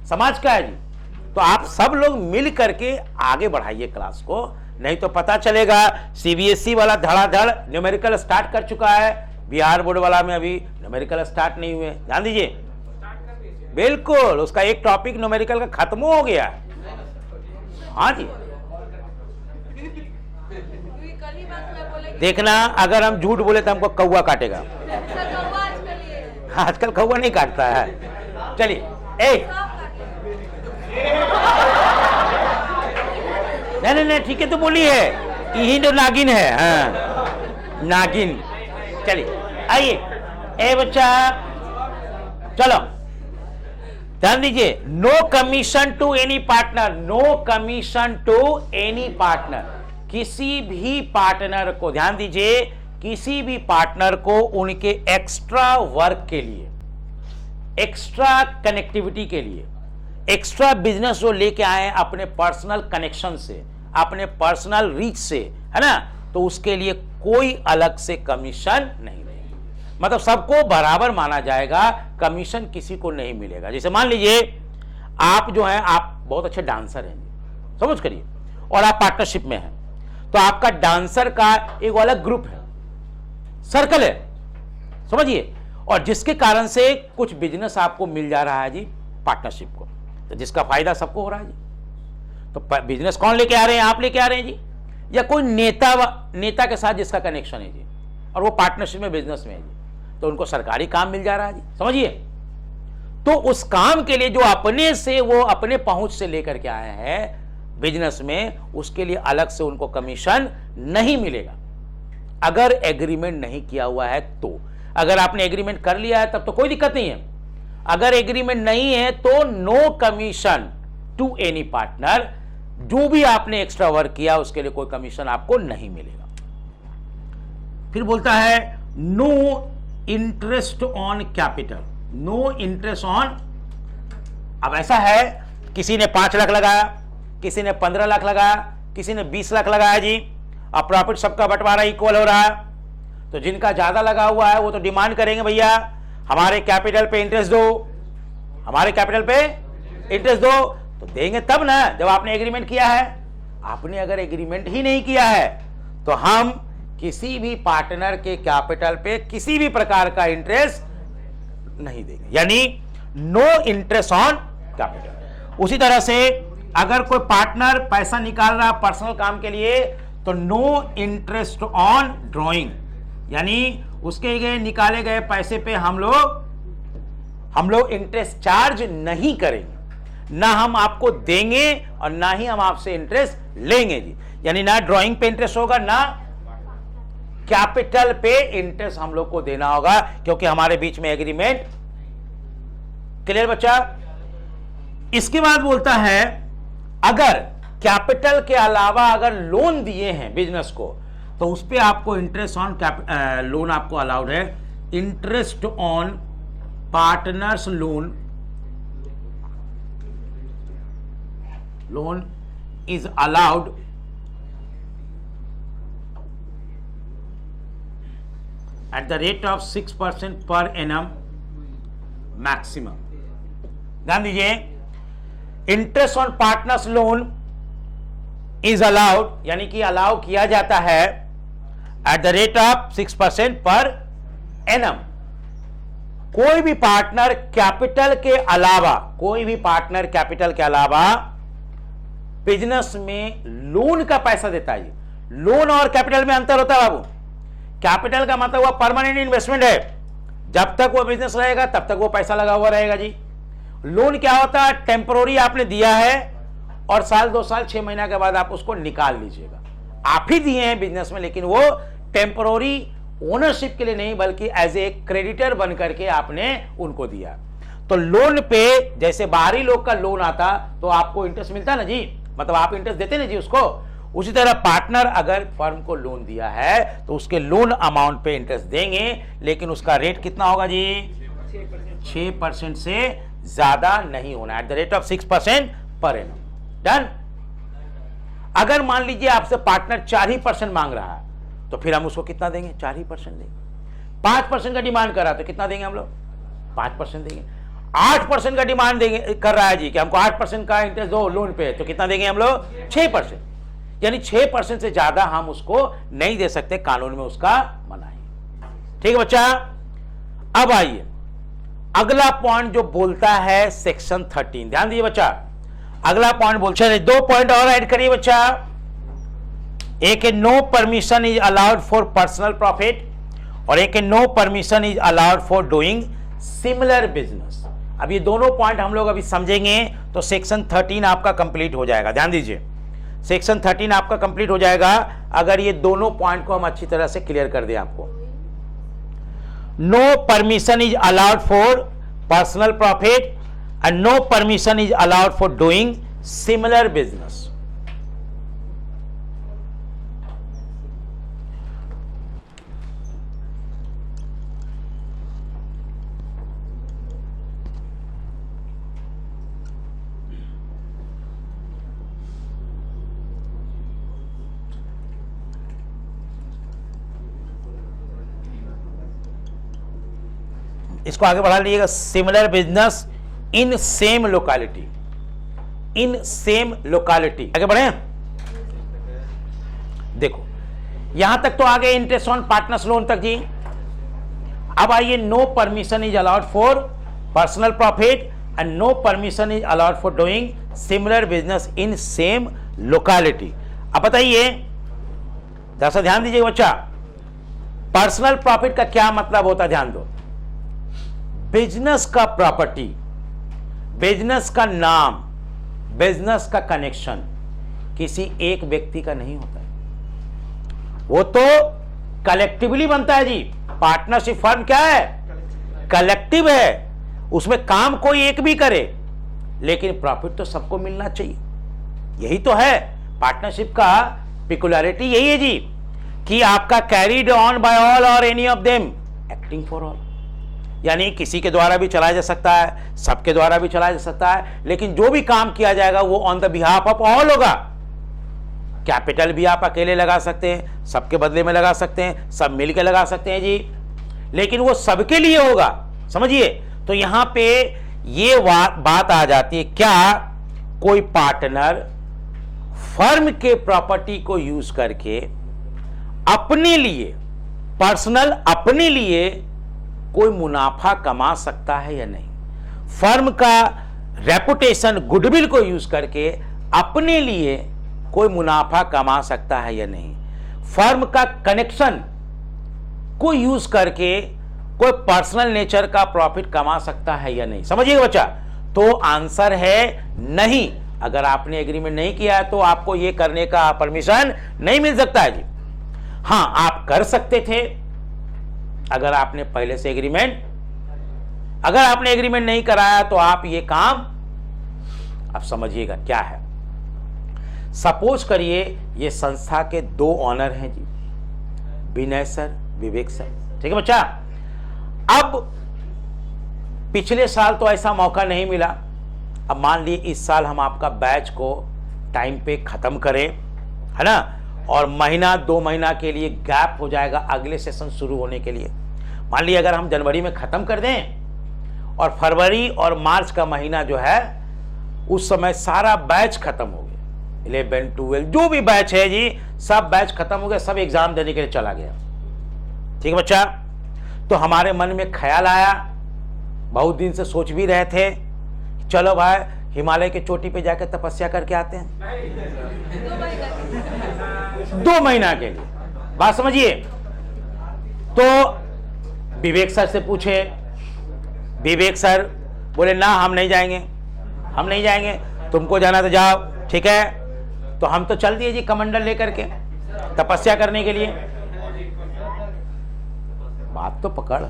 S1: समाज का है जी। तो आप सब लोग मिल करके आगे बढ़ाइए क्लास को, नहीं तो पता चलेगा सीबीएसई वाला धड़ाधड़ न्यूमेरिकल स्टार्ट कर चुका है, बिहार बोर्ड वाला में अभी न्यूमेरिकल स्टार्ट नहीं हुए। ध्यान दीजिए, बिल्कुल उसका एक टॉपिक न्यूमेरिकल का खत्म हो गया। हाँ जी, देखना अगर हम झूठ बोले तो हमको कौवा काटेगा। आजकल कौवा नहीं काटता है। चलिए नहीं ठीक है, तो बोली है यही तो नागिन है। हाँ नागिन। चलिए आइए, ए बच्चा चलो ध्यान दीजिए, no commission to any partner. No commission to any partner, किसी भी पार्टनर को, ध्यान दीजिए, किसी भी पार्टनर को उनके एक्स्ट्रा वर्क के लिए, एक्स्ट्रा कनेक्टिविटी के लिए, एक्स्ट्रा बिजनेस जो लेके आए अपने पर्सनल कनेक्शन से, अपने पर्सनल रीच से, है ना, तो उसके लिए कोई अलग से कमीशन नहीं लेंगे। मतलब सबको बराबर माना जाएगा, कमीशन किसी को नहीं मिलेगा। जैसे मान लीजिए आप जो है, आप बहुत अच्छे डांसर हैं, समझ करिए, और आप पार्टनरशिप में हैं, तो आपका डांसर का एक अलग ग्रुप है, सर्कल है, समझिए, और जिसके कारण से कुछ बिजनेस आपको मिल जा रहा है जी पार्टनरशिप को, तो जिसका फायदा सबको हो रहा है जी। तो बिजनेस कौन लेके आ रहे हैं? आप लेके आ रहे हैं जी, या कोई नेता के साथ जिसका कनेक्शन है जी, और वो पार्टनरशिप में बिजनेस में है जी, तो उनको सरकारी काम मिल जा रहा है जी, समझिए। तो उस काम के लिए जो अपने से, वो अपने पहुंच से लेकर के आए हैं बिजनेस में, उसके लिए अलग से उनको कमीशन नहीं मिलेगा अगर एग्रीमेंट नहीं किया हुआ है। तो अगर आपने एग्रीमेंट कर लिया है तब तो कोई दिक्कत नहीं है, अगर एग्रीमेंट नहीं है तो no commission to any partner. जो भी आपने एक्स्ट्रा वर्क किया उसके लिए कोई कमीशन आपको नहीं मिलेगा। फिर बोलता है no interest on capital, no interest on. अब ऐसा है, किसी ने 5 लाख लगाया, किसी ने 15 लाख लगाया, किसी ने 20 लाख लगाया जी, अब प्रॉफिट सबका बंटवारा इक्वल हो रहा है, तो जिनका ज्यादा लगा हुआ है वो तो डिमांड करेंगे भैया हमारे कैपिटल पे इंटरेस्ट दो, हमारे कैपिटल पे इंटरेस्ट दो। तो देंगे तब ना जब आपने एग्रीमेंट किया है। आपने अगर एग्रीमेंट ही नहीं किया है तो हम किसी भी पार्टनर के कैपिटल पे किसी भी प्रकार का इंटरेस्ट नहीं देंगे, यानी नो इंटरेस्ट ऑन कैपिटल। उसी तरह से अगर कोई पार्टनर पैसा निकाल रहा है पर्सनल काम के लिए तो नो इंटरेस्ट ऑन ड्रॉइंग, यानी उसके निकाले गए पैसे पे हम लोग इंटरेस्ट चार्ज नहीं करेंगे, ना हम आपको देंगे और ना ही हम आपसे इंटरेस्ट लेंगे जी। यानी ना ड्राइंग पे इंटरेस्ट होगा, ना कैपिटल पे इंटरेस्ट हम लोग को देना होगा, क्योंकि हमारे बीच में एग्रीमेंट। क्लियर बच्चा? इसके बाद बोलता है अगर कैपिटल के अलावा अगर लोन दिए हैं बिजनेस को तो उस पर आपको इंटरेस्ट ऑन लोन आपको अलाउड है। Interest on partners loan is allowed at the rate of 6% per annum maximum. ध्यान दीजिए, interest on partners loan is allowed, यानी कि अलाउ किया जाता है at the rate of 6% per annum. कोई भी पार्टनर कैपिटल के अलावा, कोई भी पार्टनर कैपिटल के अलावा बिजनेस में लोन का पैसा देता है। लोन और कैपिटल में अंतर होता है बाबू। कैपिटल का मतलब हुआ परमानेंट इन्वेस्टमेंट है, जब तक वो बिजनेस रहेगा तब तक वो पैसा लगा हुआ रहेगा जी। लोन क्या होता है, टेम्पोररी आपने दिया है और साल 2 साल 6 महीना के बाद आप उसको निकाल लीजिएगा। आप ही दिए हैं बिजनेस में, लेकिन वो टेम्पोररी ओनरशिप के लिए नहीं, बल्कि एज ए क्रेडिटर बन करके आपने उनको दिया। तो लोन पे जैसे बाहरी लोग का लोन आता तो आपको इंटरेस्ट मिलता ना जी, मतलब आप इंटरेस्ट देते ना जी उसको, उसी तरह पार्टनर अगर फर्म को लोन दिया है तो उसके लोन अमाउंट पे इंटरेस्ट देंगे, लेकिन उसका रेट कितना होगा जी, 6% से ज्यादा नहीं होना, at the rate of 6% per annum. Done. अगर मान लीजिए आपसे पार्टनर 4% मांग रहा है तो फिर हम उसको कितना देंगे, 4% देंगे। 5% का डिमांड कर रहा है तो कितना देंगे हम लोग, 5% देंगे। 8% का डिमांड देंगे कर रहा है जी कि हमको 8% का इंटरेस्ट दो लोन पे, तो कितना देंगे हम लोग, 6%। यानी 6% से ज्यादा हम उसको नहीं दे सकते, कानून में उसका मना है। ठीक है बच्चा। अब आइए अगला पॉइंट जो बोलता है सेक्शन 13, ध्यान दीजिए बच्चा। अगला पॉइंट बोलता है, 2 पॉइंट और ऐड करिए बच्चा। एक है no permission is allowed for personal profit, और एक है no permission is allowed for doing similar business. अब ये दोनों पॉइंट हम लोग अभी समझेंगे तो सेक्शन 13 आपका कंप्लीट हो जाएगा। ध्यान दीजिए, सेक्शन 13 आपका कंप्लीट हो जाएगा अगर ये दोनों पॉइंट को हम अच्छी तरह से क्लियर कर दें आपको। No permission is allowed for personal profit and no permission is allowed for doing similar business. इसको आगे बढ़ा लीजिएगा, similar business in same locality, in same locality. आगे बढ़े, देखो यहां तक तो आगे इंटरेस्ट ऑन पार्टनर्स लोन तक जी। अब आइए, no permission is allowed for personal profit and no permission is allowed for doing similar business in same locality. अब बताइए, जरा सा ध्यान दीजिए बच्चा, पर्सनल प्रॉफिट का क्या मतलब होता है, ध्यान दो। बिजनेस का प्रॉपर्टी, बिजनेस का नाम, बिजनेस का कनेक्शन किसी एक व्यक्ति का नहीं होता है, वो तो कलेक्टिवली बनता है जी। पार्टनरशिप फर्म क्या है, कलेक्टिव है, उसमें काम कोई एक भी करे लेकिन प्रॉफिट तो सबको मिलना चाहिए। यही तो है पार्टनरशिप का पिकुलरिटी, यही है जी कि आपका कैरीड ऑन बाय ऑल और any of them acting for all, यानी किसी के द्वारा भी चलाया जा सकता है, सबके द्वारा भी चलाया जा सकता है, लेकिन जो भी काम किया जाएगा वो on the behalf of all होगा। कैपिटल भी आप अकेले लगा सकते हैं, सबके बदले में लगा सकते हैं, सब मिलकर लगा सकते हैं जी, लेकिन वो सबके लिए होगा, समझिए। तो यहां पे ये बात आ जाती है, क्या कोई पार्टनर फर्म के प्रॉपर्टी को यूज करके अपने लिए, पर्सनल अपने लिए कोई मुनाफा कमा सकता है या नहीं? फर्म का रेपुटेशन, गुडविल को यूज करके अपने लिए कोई मुनाफा कमा सकता है या नहीं? फर्म का कनेक्शन को यूज करके कोई पर्सनल नेचर का प्रॉफिट कमा सकता है या नहीं? समझिएगा बच्चा। तो आंसर है नहीं। अगर आपने एग्रीमेंट नहीं किया है तो आपको यह करने का परमिशन नहीं मिल सकता है जी। हां, आप कर सकते थे अगर आपने पहले से एग्रीमेंट, अगर आपने एग्रीमेंट नहीं कराया तो आप ये काम, आप समझिएगा क्या है। सपोज करिए ये संस्था के 2 ऑनर हैं जी, विनय सर, विवेक सर, ठीक है बच्चा। अब पिछले साल तो ऐसा मौका नहीं मिला, अब मान लीजिए इस साल हम आपका बैच को टाइम पे ख़त्म करें, है ना, और महीना 2 महीना के लिए गैप हो जाएगा अगले सेशन शुरू होने के लिए। मान लीजिए अगर हम जनवरी में ख़त्म कर दें और फरवरी और मार्च का महीना जो है उस समय सारा बैच खत्म हो गया, 11, 12 जो भी बैच है जी, सब बैच खत्म हो गया, सब एग्जाम देने के लिए चला गया। ठीक है बच्चा, तो हमारे मन में ख्याल आया, बहुत दिन से सोच भी रहे थे, चलो भाई हिमालय के चोटी पे जाकर तपस्या करके आते हैं 2 महीना के लिए। बात समझिए। तो विवेक सर से पूछे, विवेक सर बोले ना हम नहीं जाएंगे, हम नहीं जाएंगे, तुमको जाना तो जाओ, ठीक है। तो हम तो चल दिए जी कमंडल लेकर के तपस्या करने के लिए। बात तो पकड़,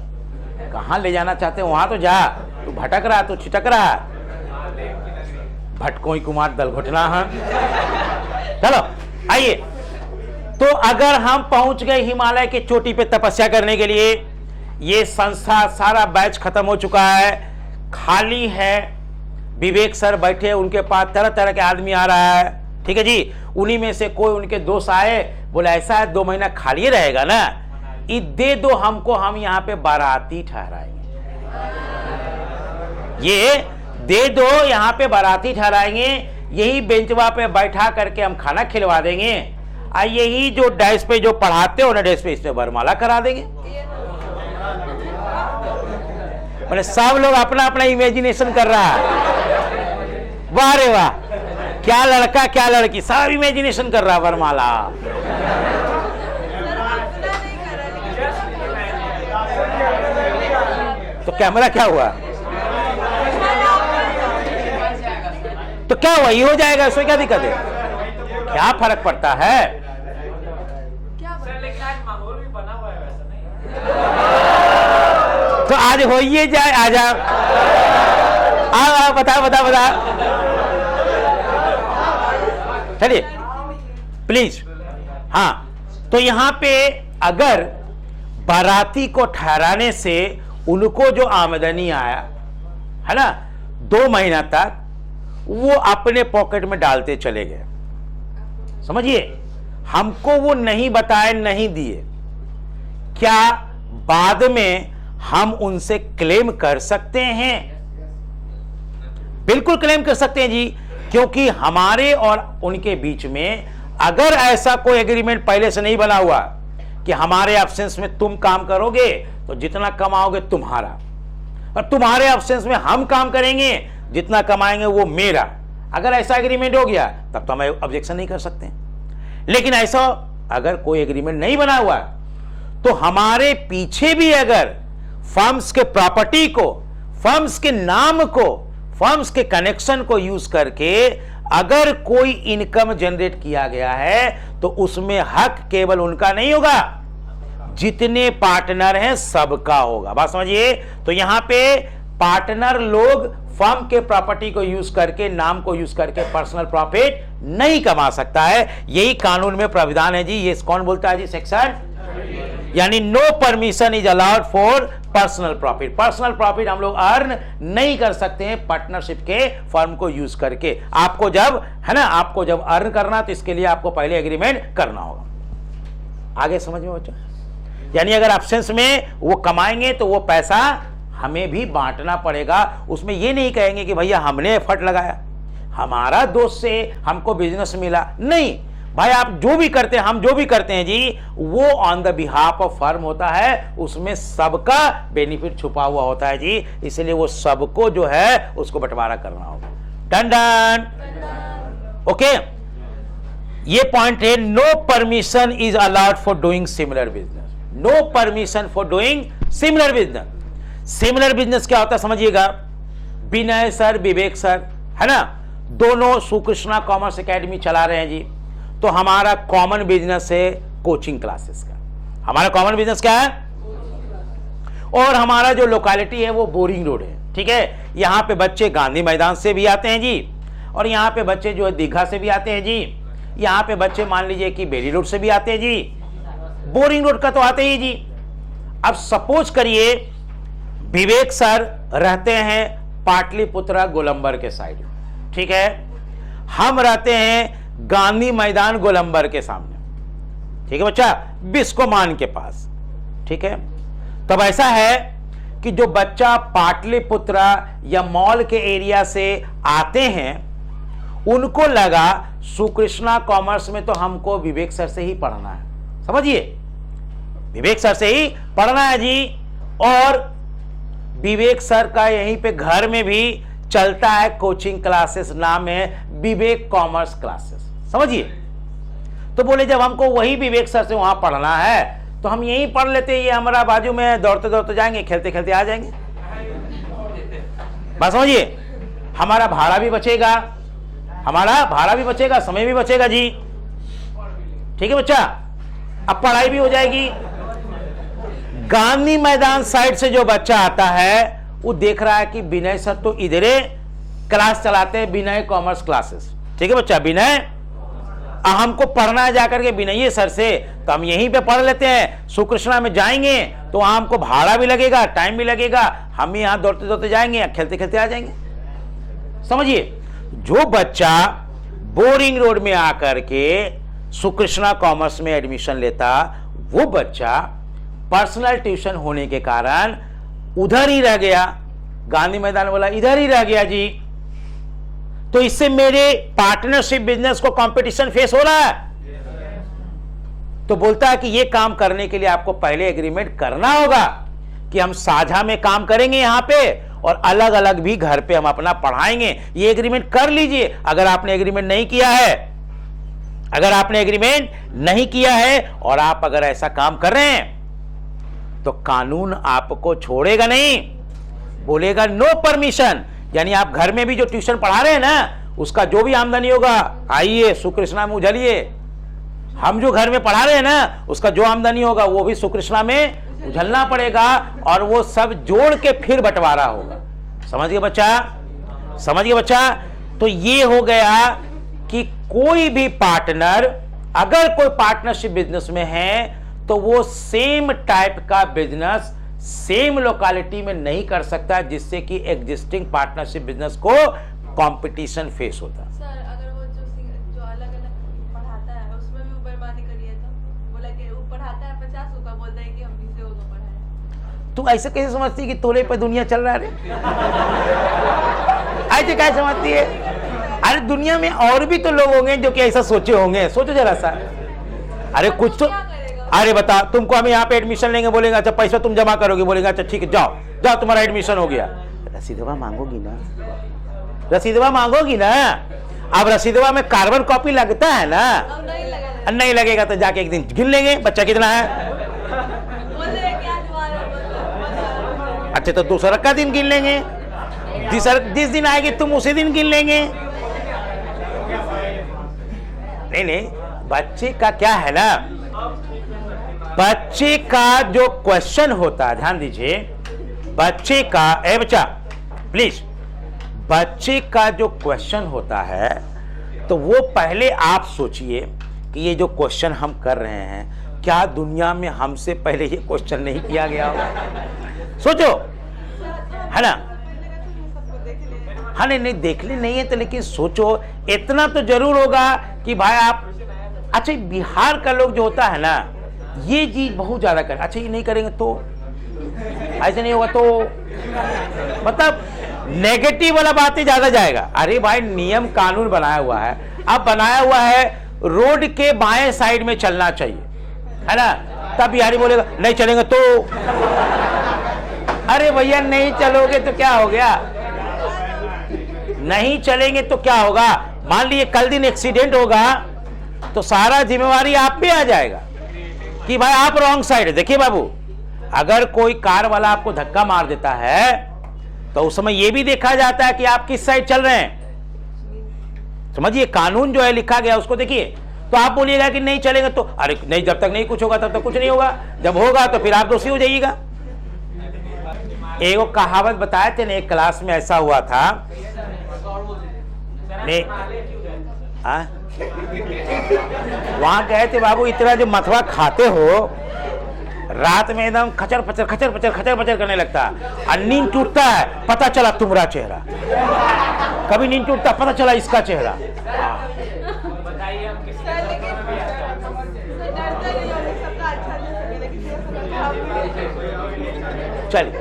S1: कहां ले जाना चाहते हैं वहां तो जा, तू भटक रहा, तू छिटक रहा, भटकोई कुमार दल घुटना है। चलो आइए, तो अगर हम पहुंच गए हिमालय के चोटी पे तपस्या करने के लिए, ये संस्था सारा बैच खत्म हो चुका है, खाली है, विवेक सर बैठे, उनके पास तरह तरह के आदमी आ रहा है, ठीक है जी। उन्हीं में से कोई उनके दोस्त आए, बोले ऐसा है 2 महीना खाली रहेगा ना, ये दे दो हमको, हम यहाँ पे बाराती ठहराएंगे, ये दे दो, यहाँ पे बाराती ठहराएंगे, यही बेंचवा पे बैठा करके हम खाना खिलवा देंगे, और यही जो डेस्क पे जो पढ़ाते हो ना डेस्क पे, इस पे वरमाला करा देंगे। बोले सब लोग अपना अपना इमेजिनेशन कर रहा है, वाह रे वाह, क्या लड़का क्या लड़की, सब इमेजिनेशन कर रहा है वरमाला। तो कैमरा क्या हुआ, तो क्या हुआ, ये हो जाएगा, इसमें क्या दिक्कत है, क्या फर्क पड़ता है। तो आज हो ही जाए, आ जाओ, आओ बता बता बता, चलिए प्लीज। हाँ, तो यहां पे अगर बाराती को ठहराने से उनको जो आमदनी आया है ना 2 महीना तक, वो अपने पॉकेट में डालते चले गए, समझिए। हमको वो नहीं बताए, नहीं दिए, क्या बाद में हम उनसे क्लेम कर सकते हैं? बिल्कुल क्लेम कर सकते हैं जी, क्योंकि हमारे और उनके बीच में अगर ऐसा कोई एग्रीमेंट पहले से नहीं बना हुआ कि हमारे एब्सेंस में तुम काम करोगे तो जितना कमाओगे तुम्हारा, और तुम्हारे एब्सेंस में हम काम करेंगे, जितना कमाएंगे वो मेरा, अगर ऐसा एग्रीमेंट हो गया तब तो हम ऑब्जेक्शन नहीं कर सकते। लेकिन ऐसा अगर कोई एग्रीमेंट नहीं बना हुआ तो हमारे पीछे भी अगर फर्म्स के प्रॉपर्टी को, फर्म्स के नाम को, फर्म्स के कनेक्शन को यूज करके अगर कोई इनकम जनरेट किया गया है तो उसमें हक केवल उनका नहीं होगा, जितने पार्टनर हैं सबका होगा। बात समझिए। तो यहां पे पार्टनर लोग फर्म के प्रॉपर्टी को यूज करके, नाम को यूज करके पर्सनल प्रॉफिट नहीं कमा सकता है, यही कानून में प्राविधान है जी। ये कौन बोलता है जी? सेक्शन, यानी no permission is allowed for personal profit. Personal profit हम लोग अर्न नहीं कर सकते हैं पार्टनरशिप के फर्म को यूज करके। आपको जब है ना, आपको जब अर्न करना तो इसके लिए आपको पहले एग्रीमेंट करना होगा। आगे समझ में बच्चों? यानी अगर एब्सेंस में वो कमाएंगे तो वो पैसा हमें भी बांटना पड़ेगा। उसमें ये नहीं कहेंगे कि भैया हमने एफर्ट लगाया, हमारा दोस्त से हमको बिजनेस मिला, नहीं भाई, आप जो भी करते हैं, हम जो भी करते हैं जी, वो on the behalf of firm होता है, उसमें सबका बेनिफिट छुपा हुआ होता है जी। इसलिए वो सबको जो है उसको बंटवारा करना होगा। Done done, okay. ये पॉइंट है, no permission is allowed for doing similar business. No permission for doing similar business. Similar business क्या होता है समझिएगा। विनय सर, विवेक सर, है ना, दोनों सुकृष्णा कॉमर्स एकेडमी चला रहे हैं जी। तो हमारा कॉमन बिजनेस है कोचिंग क्लासेस का। हमारा कॉमन बिजनेस क्या है? और हमारा जो लोकेलिटी है वो बोरिंग रोड है, ठीक है। यहां पे बच्चे गांधी मैदान से भी आते हैं जी, और यहां पे बच्चे जो है दीघा से भी आते हैं जी। यहां पे बच्चे मान लीजिए कि बेली रोड से भी आते हैं जी, बोरिंग रोड का तो आते ही जी। अब सपोज करिए विवेक सर रहते हैं पाटलिपुत्रा गोलंबर के साइड, ठीक है, हम रहते हैं गांधी मैदान गोलंबर के सामने, ठीक है बच्चा, बिस्कोमान के पास, ठीक है। तब ऐसा है कि जो बच्चा पाटलिपुत्रा या मॉल के एरिया से आते हैं उनको लगा सुकृष्णा कॉमर्स में तो हमको विवेक सर से ही पढ़ना है, समझिए, विवेक सर से ही पढ़ना है जी। और विवेक सर का यहीं पे घर में भी चलता है कोचिंग क्लासेस, नाम है विवेक कॉमर्स क्लासेस, समझिए। तो बोले जब हमको वही विवेक सर से वहां पढ़ना है तो हम यहीं पढ़ लेते, ये हमारा बाजू में, दौड़ते दौड़ते जाएंगे, खेलते खेलते आ जाएंगे, बस समझिए, हमारा भाड़ा भी बचेगा, हमारा भाड़ा भी बचेगा, समय भी बचेगा जी, ठीक है बच्चा। अब पढ़ाई भी हो जाएगी। गांधी मैदान साइड से जो बच्चा आता है वो देख रहा है कि विनय सर तो इधर क्लास चलाते हैं, विनय कॉमर्स क्लासेस, ठीक है बच्चा, विनय, हमको पढ़ना है जाकर के विनय सर से, तो हम यहीं पे पढ़ लेते हैं। सुकृष्णा में जाएंगे तो वहां हमको भाड़ा भी लगेगा, टाइम भी लगेगा, हम यहां दौड़ते दौड़ते जाएंगे, खेलते खेलते आ जाएंगे, समझिए। जो बच्चा बोरिंग रोड में आकर के सुकृष्णा कॉमर्स में एडमिशन लेता, वो बच्चा पर्सनल ट्यूशन होने के कारण उधर ही रह गया, गांधी मैदान वाला इधर ही रह गया जी। तो इससे मेरे पार्टनरशिप बिजनेस को कंपटीशन फेस हो रहा है। तो बोलता है कि ये काम करने के लिए आपको पहले एग्रीमेंट करना होगा कि हम साझा में काम करेंगे यहां पे, और अलग अलग भी घर पे हम अपना पढ़ाएंगे, ये एग्रीमेंट कर लीजिए। अगर आपने एग्रीमेंट नहीं किया है, अगर आपने एग्रीमेंट नहीं किया है और आप अगर ऐसा काम कर रहे हैं तो कानून आपको छोड़ेगा नहीं, बोलेगा नो परमिशन। यानी आप घर में भी जो ट्यूशन पढ़ा रहे हैं ना, उसका जो भी आमदनी होगा, आइए सुकृष्णा में उझलिए। हम जो घर में पढ़ा रहे हैं ना, उसका जो आमदनी होगा वो भी सुकृष्णा में उझलना पड़ेगा, और वो सब जोड़ के फिर बंटवारा होगा। समझ गए बच्चा, समझ गए बच्चा। तो ये हो गया कि कोई भी पार्टनर, अगर कोई पार्टनरशिप बिजनेस में है तो वो सेम टाइप का बिजनेस सेम लोकेलिटी में नहीं कर सकता, जिससे कि एग्जिस्टिंग पार्टनरशिप बिजनेस को कंपटीशन फेस होता है।
S2: सर अगर वो जो अलग-अलग पढ़ाता है उसमें भी बर्बादी करी है तो बोला कि वो पढ़ाता है 50 का, बोलता है कि हम भी से वो तो पढ़ाए।
S1: तू ऐसे कैसे समझती है कि तोले पे दुनिया चल रहा है? ऐसे कैसे समझती है? अरे दुनिया में और भी तो लोग होंगे जो कि ऐसा सोचे होंगे, सोचो जरा सा। अरे कुछ तो, अरे बता, तुमको हम यहाँ पे एडमिशन लेंगे, बोलेगा अच्छा पैसा तुम जमा करोगे, बोलेगा अच्छा ठीक है जाओ जाओ तुम्हारा एडमिशन हो गया। रसीदवा मांगोगी ना, रसीदवा मांगोगी ना। अब रसीदवा में कार्बन कॉपी लगता है ना, नहीं लगेगा तो जाके एक दिन गिन लेंगे बच्चा कितना है। अच्छा तो दूसरा का दिन गिन लेंगे, जिस दिन आएगी तुम उसी दिन गिन लेंगे। नहीं नहीं, बच्चे का क्या है ना, बच्चे का जो क्वेश्चन होता है, ध्यान दीजिए, बच्चे का, ए बच्चा प्लीज, बच्चे का जो क्वेश्चन होता है तो वो पहले आप सोचिए कि ये जो क्वेश्चन हम कर रहे हैं, क्या दुनिया में हमसे पहले ये क्वेश्चन नहीं किया गया होगा? सोचो, है ना। हाँ नहीं देखने नहीं है तो, लेकिन सोचो इतना तो जरूर होगा कि भाई आप, अच्छा बिहार का लोग जो होता है ना, ये चीज बहुत ज्यादा कर, अच्छा ये नहीं करेंगे तो, ऐसे नहीं होगा तो, मतलब नेगेटिव वाला बात ही ज्यादा जाएगा। अरे भाई नियम कानून बनाया हुआ है, अब बनाया हुआ है रोड के बाएं साइड में चलना चाहिए, है ना, तब बिहारी बोलेगा नहीं चलेंगे तो। अरे भैया नहीं चलोगे तो क्या हो गया, नहीं चलेंगे तो क्या होगा? मान लीजिए कल दिन एक्सीडेंट होगा तो सारा जिम्मेवारी आप पे आ जाएगा कि भाई आप रॉन्ग साइड है। देखिए बाबू, अगर कोई कार वाला आपको धक्का मार देता है तो उस समय यह भी देखा जाता है कि आप किस साइड चल रहे हैं। समझिए, कानून जो है लिखा गया उसको देखिए। तो आप बोलिएगा कि नहीं चलेंगे तो, अरे नहीं, जब तक नहीं कुछ होगा तब तक कुछ नहीं होगा, जब होगा तो फिर आप दोषी हो जाइएगा। एक कहावत बताए थे ना, एक क्लास में ऐसा हुआ था, वहां गए थे बाबू, इतना जो मथुआ खाते हो, रात में एकदम खचर पचर करने लगता है, और नींद टूटता है, पता चला तुम्हारा चेहरा। कभी नींद टूटता, पता चला इसका चेहरा।
S3: बताइए हम किसी
S2: सर, लेकिन सर डरता नहीं है, सबका अच्छा ले सके, लेकिन ये सब खराब नहीं।
S1: चलिए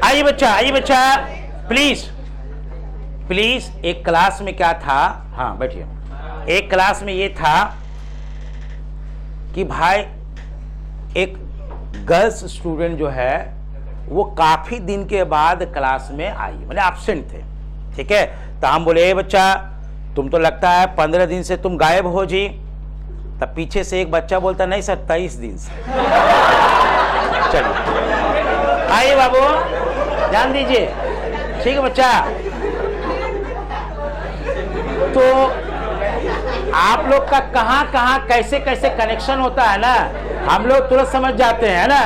S1: आइए बच्चा प्लीज। एक क्लास में क्या था, हाँ बैठिए। एक क्लास में ये था कि भाई एक गर्ल्स स्टूडेंट जो है वो काफी दिन के बाद क्लास में आई, मतलब एब्सेंट थे, ठीक है। तो हम बोले, बच्चा तुम तो लगता है 15 दिन से तुम गायब हो जी। तब पीछे से एक बच्चा बोलता, नहीं सर 23 दिन से। चलिए आइए बाबू, ध्यान दीजिए, ठीक है बच्चा। तो आप लोग का कहां कैसे कैसे होता है ना, हम लोग तुरंत समझ जाते हैं ना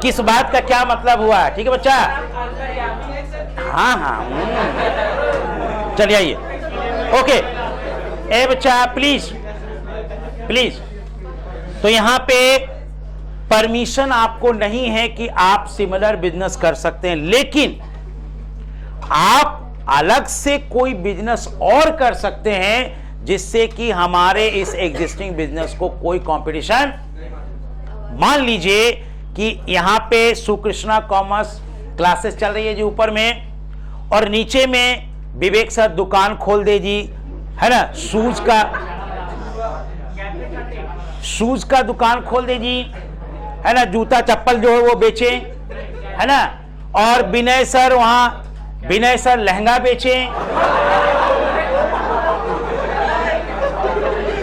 S1: किस बात का क्या मतलब हुआ है, ठीक है बच्चा। हाँ चलिए आइए, ओके। ए बच्चा प्लीज। तो यहां पे परमिशन आपको नहीं है कि आप सिमिलर बिजनेस कर सकते हैं, लेकिन आप अलग से कोई बिजनेस और कर सकते हैं जिससे कि हमारे इस एग्जिस्टिंग बिजनेस को कोई कंपटीशन। मान लीजिए कि यहां पे सुकृष्णा कॉमर्स क्लासेस चल रही है जी ऊपर में, और नीचे में विवेक सर दुकान खोल दे जी, है ना, शूज का दुकान खोल दे जी, है ना, जूता चप्पल जो है वो बेचे, है ना, और विनय सर लहंगा बेचे,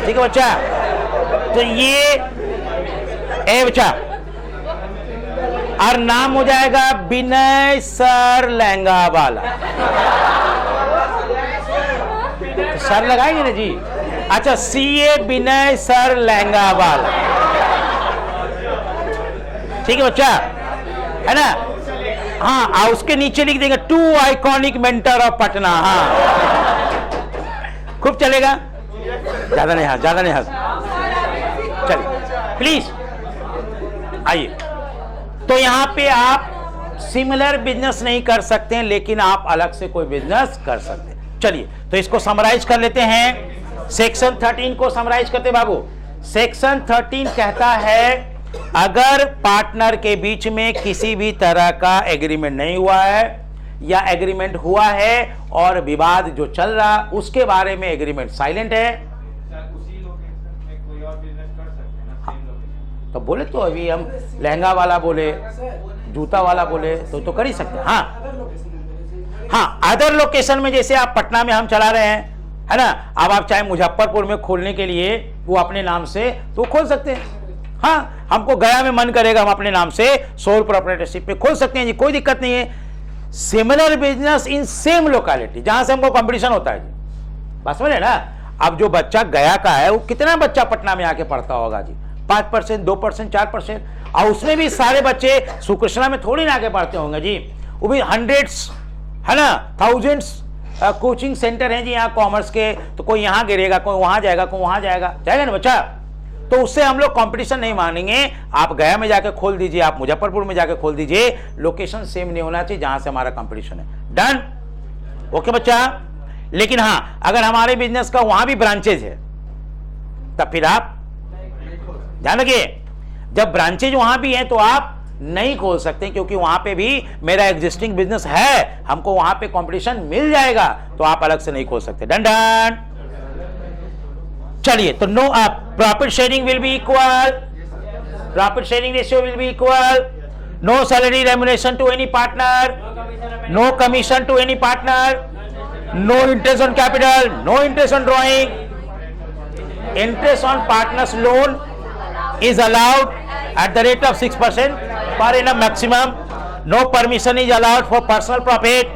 S1: ठीक है बच्चा। तो ये ए बच्चा, और नाम हो जाएगा विनय सर लहंगा वाला। तो सर लगाएंगे ना जी, अच्छा, CA विनय सर लहंगा वाला, ठीक है बच्चा, है ना। हाँ, उसके नीचे लिख देंगे 2 आइकॉनिक मेंटर ऑफ पटना। हाँ खूब चलेगा, ज्यादा नहीं हंस। चलिए प्लीज आइए। तो यहां पे आप सिमिलर बिजनेस नहीं कर सकते हैं, लेकिन आप अलग से कोई बिजनेस कर सकते हैं। चलिए तो इसको समराइज कर लेते हैं। सेक्शन 13 को समराइज करते बाबू। सेक्शन 13 कहता है अगर पार्टनर के बीच में किसी भी तरह का एग्रीमेंट नहीं हुआ है या एग्रीमेंट हुआ है और विवाद जो चल रहा उसके बारे में एग्रीमेंट साइलेंट है,
S3: उसी लोकेशन में कोई और बिजनेस कर सकते हैं ना, सेम लोकेशन।
S1: तो बोले तो अभी हम लहंगा वाला बोले, जूता वाला बोले तो कर ही सकते हैं। हाँ अदर लोकेशन में जैसे आप पटना में हम चला रहे हैं, है ना, अब आप चाहे मुजफ्फरपुर में खोलने के लिए वो अपने नाम से तो खोल सकते हैं। हाँ, हमको गया में मन करेगा हम अपने नाम से सोल प्रोप्राइटरशिप पे खोल सकते हैं जी, कोई दिक्कत नहीं है। Similar business in same locality, जहां से हमको कंपटीशन होता है जी, बस समझे ना। अब जो बच्चा गया का है वो कितना बच्चा पटना में आके पढ़ता होगा जी, 5%, 2%, 4%, और उसमें भी सारे बच्चे सुकृष्णा में थोड़ी ना आके पढ़ते होंगे जी, वो भी हंड्रेड्स, है ना, थाउजेंड्स कोचिंग सेंटर हैं जी यहाँ कॉमर्स के। तो कोई यहाँ गिरेगा, कोई वहां जाएगा, कोई वहां जाएगा ना बच्चा। तो उससे हम लोग कंपटीशन नहीं मानेंगे। आप गया में जाके खोल दीजिए, आप मुजफ्फरपुर में जाके खोल दीजिए, लोकेशन सेम नहीं होना चाहिए जहां से हमारा कंपटीशन है। डन, ओके बच्चा। लेकिन हाँ, अगर हमारे बिजनेस का वहां भी ब्रांचेज है तब फिर आप ध्यान रखिए, जब ब्रांचेज वहां भी हैं तो आप नहीं खोल सकते, क्योंकि वहां पे भी मेरा एग्जिस्टिंग बिजनेस है, हमको वहां पे कंपटीशन मिल जाएगा, तो आप अलग से नहीं खोल सकते। डन। चलिए, तो no profit sharing will be equal, profit sharing ratio will be equal, no salary remuneration to any partner, no commission to any partner, no interest on capital, no interest on drawing, interest on partners loan is allowed at the rate of 6% per annum maximum. No permission is allowed for personal profit.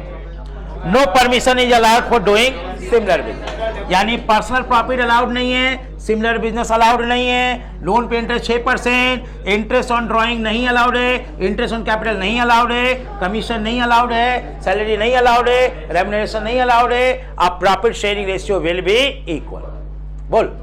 S1: No permission is allowed for doing similar business. यानी personal profit allowed नहीं है, similar business allowed नहीं है, loan पे interest 6%, interest on drawing नहीं allowed है, interest on capital नहीं allowed है, कमीशन नहीं अलाउड है, सैलरी नहीं अलाउड है, रेम्युनरेशन नहीं अलाउड है। अब profit sharing ratio will be equal. बोल